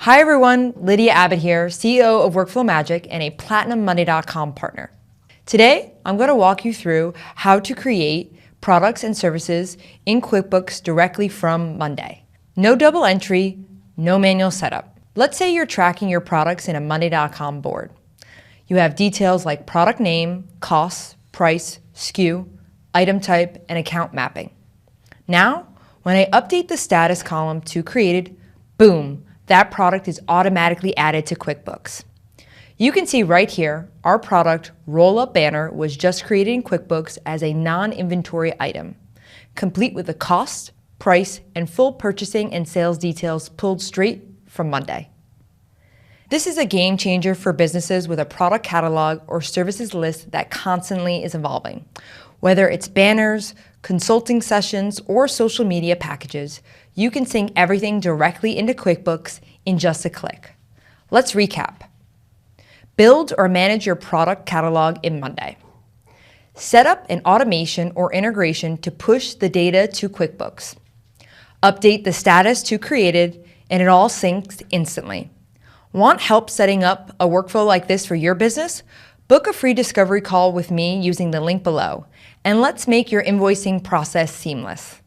Hi everyone, Lydia Abbott here, CEO of Workflow Magic and a PlatinumMonday.com partner. Today, I'm going to walk you through how to create products and services in QuickBooks directly from Monday. No double entry, no manual setup. Let's say you're tracking your products in a Monday.com board. You have details like product name, costs, price, SKU, item type, and account mapping. Now, when I update the status column to created, boom, that product is automatically added to QuickBooks. You can see right here, our product roll-up banner was just created in QuickBooks as a non-inventory item, complete with the cost, price, and full purchasing and sales details pulled straight from Monday. This is a game changer for businesses with a product catalog or services list that constantly is evolving. Whether it's banners, consulting sessions, or social media packages, you can sync everything directly into QuickBooks in just a click. Let's recap. Build or manage your product catalog in Monday. Set up an automation or integration to push the data to QuickBooks. Update the status to created, and it all syncs instantly. Want help setting up a workflow like this for your business? Book a free discovery call with me using the link below, and let's make your invoicing process seamless.